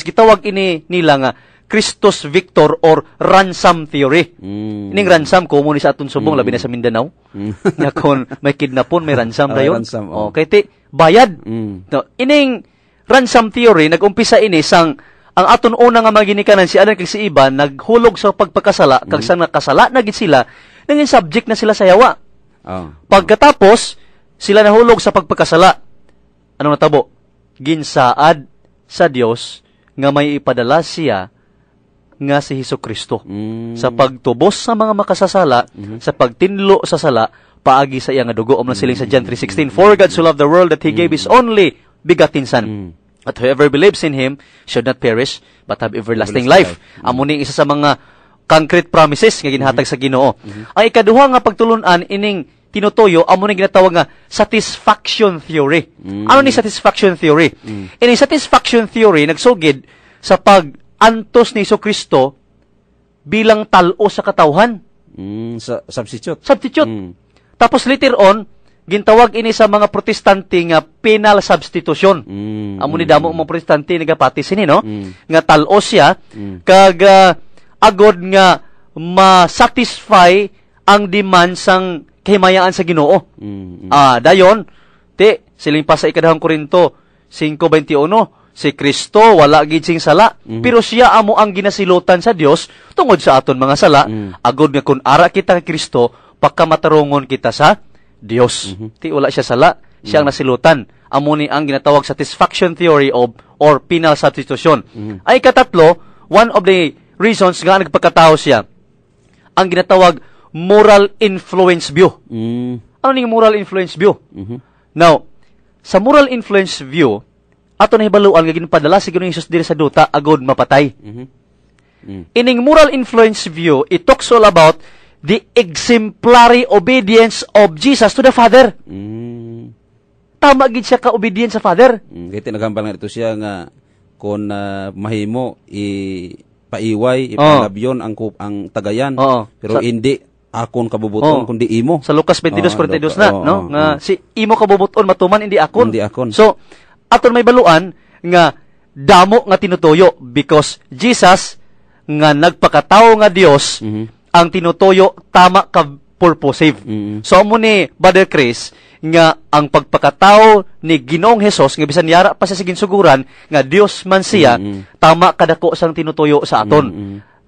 gitawag ini nila nga Christus Victor or ransom theory. Ining ransom common sa aton subong labi na sa Mindanao. Nga kon may kidnapon may ransom dayon. Okay, ti bayad. No, ining ransom theory nagumpisa ini sang ang aton una nga maginikanan si Adan kag si Iban naghulog sa pagpakasala kag sang nakasala na gid sila naging subject na sila sa yawa. Pagkatapos sila nahulog sa pagpakasala. Anong natabo? Ginsaad sa Dios nga may ipadala siya nga si Hesukristo sa pagtubos sa mga makasasala, sa pagtinlo sa sala, paagi sa iya nga dugo. Umna siling sa John 3:16, "For God so loved the world that He gave His only begotten Son, that whoever believes in Him should not perish, but have everlasting life." Amo ni isa sa mga concrete promises nga ginhatag sa Ginoo. Ang ikaduha nga pagtulunan ining tinutuyo, amo ni ginatawag nga satisfaction theory. Ano ni satisfaction theory? Ini satisfaction theory nagsugid sa pag-antos ni Hesukristo bilang talo sa katawhan. Substitute. Tapos later on, gintawag ini sa mga protestante nga penal substitution. Amo ni damo mga protestante nagapati sini, no? Nga talo siya, kag agod nga ma-satisfy ang demand sang kahimayaan sa Ginoo. Dayon, siling pa sa ikadahang Korinto 5:21, si Kristo wala gid sing sala, pero siya amo ang ginasilutan sa Dios tungod sa aton mga sala, agod nga kun ara kita kay Kristo, pagkamatarongon kita sa Dios. Ti wala siya sala, siya ang nasilutan. Amo ni ang ginatawag satisfaction theory or penal substitution. Ay katatlo, one of the reasons nga nagpagkatao siya, ang ginatawag moral influence view. Ano ning moral influence view? Now, sa moral influence view, ato na hibaluan nga ginpadala si Ginoong Hesus diri sa duta agod mapatay. Ining moral influence view, it talks all about the exemplary obedience of Jesus to the Father. Tama gid siya ka obedient sa Father. Kaya tinagambal nga dito siya nga kung mahimo paiway, ipangabyon ang tagayan. Pero hindi akon kabubuton kundi imo. Sa Lucas 22:42 na, no? Nga si imo kabubuton matuman hindi akon. So aton may baluan nga damo nga tinutuyo because Jesus nga nagpakatawo nga Dios ang tinutuyo tama ka purposive. So amo ni Brother Chris nga ang pagpakatawo ni Ginoong Hesus nga bisan yara pa sa ginsuguran nga Dios man siya, tama kadako sang tinutuyo sa aton.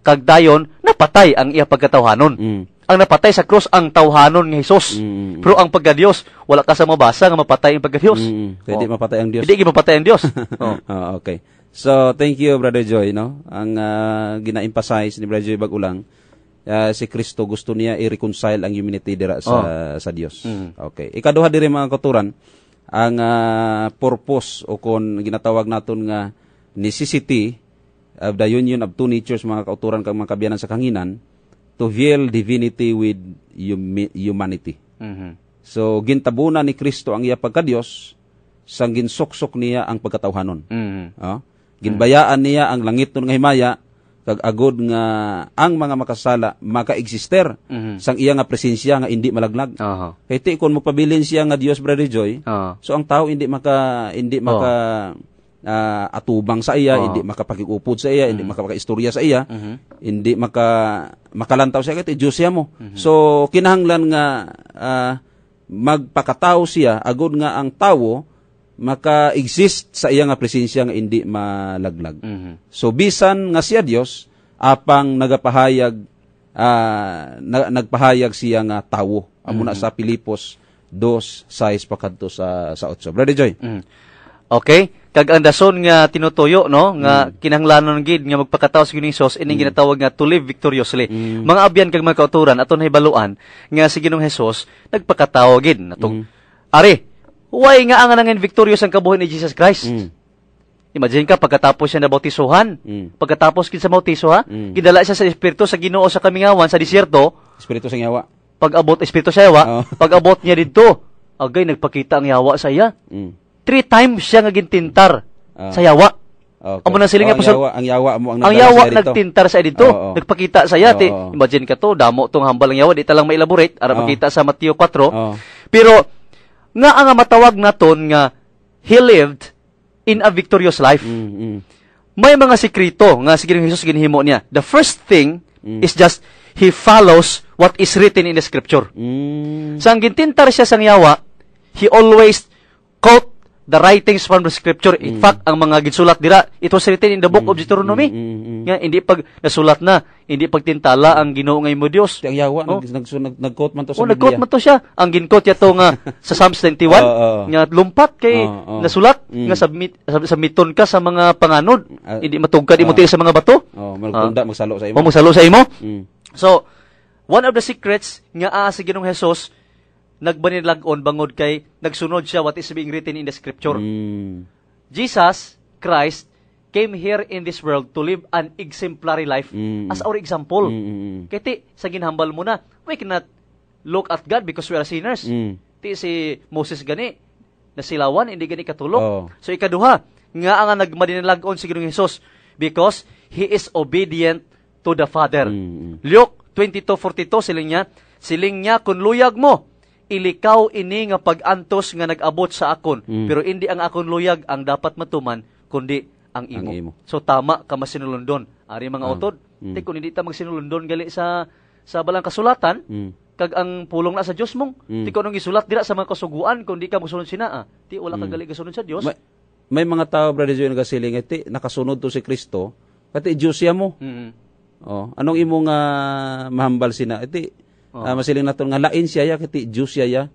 Kag dayon napatay ang iya pagkatawhanon. Ang napatay sa krus ang tawhanon nga Hesus. Pero ang pagka-Dios, wala ka sa mabasa nga mapatay ang pagka-Dios. Hindi mapatay ang Dios. Hindi mapatay ang Dios. Okay. So, thank you, Brother Joy, no? Ang gina-emphasize ni Brother Joy Bagulang, si Kristo gusto niya i-reconcile ang humanity dira sa Dios. Okay. Ikaduha diri mga kauturan, ang purpose o kung ginatawag naton nga necessity of the union of two natures, mga kauturan kag mga kabiyanan sa kanginan, to veil divinity with humanity. So, gintabunan ni Kristo ang iya pagka-Dios, sang ginsuksok niya ang pagkatawhanon. Ginbayaan niya ang langit nun nga himaya, kag agod nga ang mga makasala maka-exister sang iya nga presensya nga hindi malaglag. Kaya kung magpabilin siya nga Dios, Brother Joy, so ang tao hindi maka atubang sa iya, hindi makapag-upod sa iya, hindi makapag-istorya sa iya, hindi makalantaw sa iya, Diyos siya mo. So, kinahanglan nga magpakatao siya, agod nga ang tao maka-exist sa iya nga presensya nga hindi malaglag. So, bisan nga siya Dios, apang nagpahayag siya nga tao. Amo na sa Pilipos 2:6 pakadto sa 8. Brother Joy. Okay, kag ang dason nga tinutuyo, no, nga kinahanglanon gid nga magpakatawo sa Ginoong Hesus ining ginatawag nga to live victoriously. Mga abyan kag mga kauturan aton hibaluan nga si Ginoong Hesus nagpakatawo gid natong way nga ang nangin victorious ang kabuhi ni Jesus Christ. Imagine ka pagkatapos siya nabautisohan, pagkatapos gid sa bautiso gidala siya sa espiritu sa Ginoo sa kamingawan sa disyerto, espiritu sa yawa. Pag-abot espiritu sa yawa, pag-abot niya didto, agay nagpakita ang yawa sa iya. 3 times siya nga gintintar sa yawa. Amo na siling ang yawa mo ang yawa nagtintar sa dito, nagpakita sa iya. Imagine ka to, damo tong hambal ang yawa, di ta lang ma-elaborate ara makita sa Mateo 4. Pero nga ang matawag naton nga he lived in a victorious life. may mga sikrito nga si Ginoong Hesus ginhimo niya. The first thing is just he follows what is written in the scripture. Sa ang gintintar siya sang yawa, he always quote the writings from the scripture. In fact, ang mga gisulat dira, it was written in the book of Deuteronomy. Nga, hindi pag nasulat na, hindi pagtintala ang Ginoo ngay mo Dios. Ang yawa, nag-quote man to sa Biblia. Nag-quote man to siya. Ang gin-quote yato nga sa Psalms 91, nga lumpat kay nasulat, nga submiton ka sa mga panganod. Hindi matugkad, imo sa mga bato. Magsalo sa imo. Magsalo sa imo. So, one of the secrets nga sa Ginoong Hesus, nagbanilag-on bangod kay nagsunod siya what is being written in the scripture. Jesus Christ came here in this world to live an exemplary life as our example. Kaya sa ginhambal mo na, we cannot look at God because we are sinners. Ti si Moses gani, nasilawan, hindi gani katulog. So ikaduha, nga ang nagmadinilag-on si Ginoong Hesus because He is obedient to the Father. Luke 22:42, siling niya, kung luyag mo, ilikaw ini nga pag-antos nga nag-abot sa akon, pero hindi ang akon luyag ang dapat matuman, kundi ang imo. So tama ka masinulundon. Ari mga utod, kung hindi ta magsinulundon gali sa balang kasulatan, kag ang pulong na sa Dios mong, ti ko nang gisulat dira sa mga kasuguan, kung di ka magsunod sinaa, ti wala ka gali kasunod sa Dios. May mga tao, Brother Joy, nagasiling, ti nakasunod to si Kristo, pati Dios siya mo. Anong imo nga mahambal sina? Iti masiling naton nga lain siya ya kiti Dios siya ya.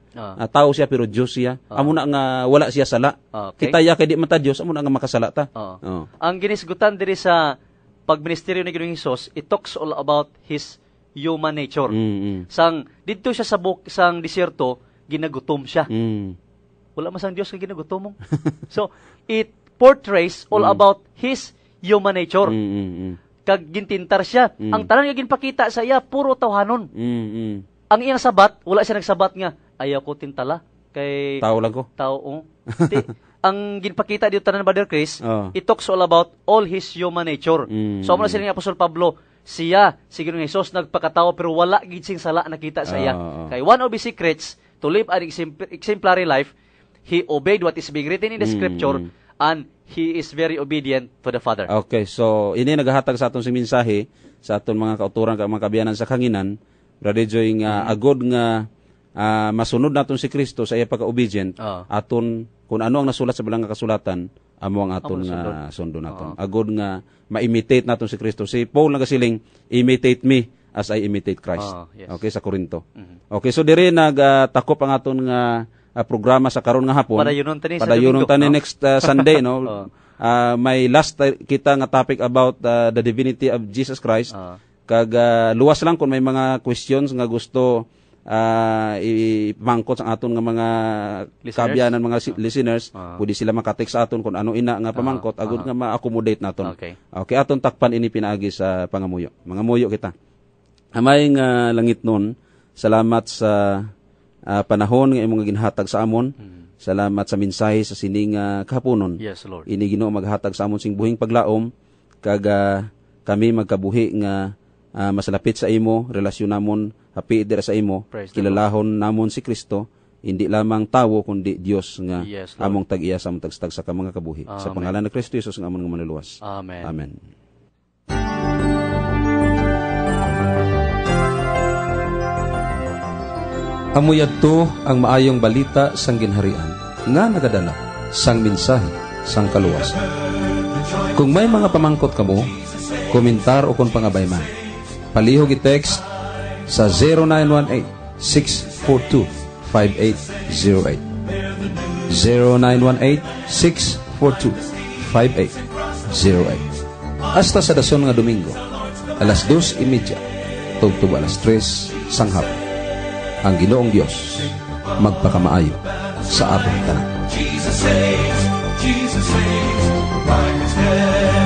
Tao siya pero Dios siya. Amo na nga wala siya sala. Kita ya kay di man ta Dios, amo na nga makasala ta. Ang ginisgutan diri sa pagministeryo ni Ginoong Hesus, it talks all about his human nature. Sang didto siya sa sang disyerto, ginagutom siya. Wala man sang Dios nga ginagutom mo. So it portrays all about his human nature. Kag gintintar siya. Ang tanan nga ginpakita sa iya puro tawhanon. Ang iyang sabat, wala siya nagsabat nga ayaw ko tintala kay tao lang ko. Tao. Ang ginpakita dito tanan Brother Chris, it talks all about all his human nature. So amo na sila ni Apostol Pablo, siya si Ginoong Hesus nagpakatao pero wala gid sing sala nakita sa iya. Kay one of the secrets to live an exemplary life, he obeyed what is being written in the scripture and he is very obedient to the Father. Okay, so ini nagahatag sa aton sing mensahe sa aton mga kauturan kag mga kabiyanan sa kanginan, Brother Joy, nga agod nga masunod naton si Kristo sa iya pagka-obedient, aton kung ano ang nasulat sa balang kasulatan, amo ang aton nga sundon naton. Agod nga ma-imitate naton si Kristo. Si Paul nagasiling, imitate me as I imitate Christ. Okay, sa Korinto. Okay, so diri nagtakop ang aton nga programa sa karon nga hapon. Padayonon tani next Sunday, no. May last kita nga topic about the divinity of Jesus Christ. Kag luwas lang kung may mga questions nga gusto ipangkot sa aton nga mga kabyanan, mga listeners, pwede sila makatext sa aton kung ano ina nga pamangkot, agud nga ma-accommodate naton. Okay, aton takpan ini pinaagi sa pangamuyo. Mga muyo kita. Amay nga langit nun, salamat sa panahon nga imong ginhatag sa amon. Salamat sa mensahe sa sining kahaponon. Yes, Lord. Ini Ginoo maghatag sa amon sing buhing paglaom, kag kami magkabuhi nga masalapit sa imo, relasyon namon hapi dira sa imo, kilalahon namon si Kristo, hindi lamang tawo kundi Dios nga among tag-iya sa among tagstag sa mga kabuhi. Amen. Sa pangalan ni Kristo Jesus nga amon nga manluwas. Amen. Amen. Amuyadto ang maayong balita sang ginharian nga nagadala sang mensahe sang kaluwasan. Kung may mga pamangkot kamo, komentar o kung pangabay man, palihog i-text sa 0918-642-5808. 0918-642-5808. Hasta sa dason nga Domingo, alas 2:30, tugtog alas 3 sang hapon. Ang Ginoong Diyos magpakamaayo sa atong tanan. Jesus saves, by His death.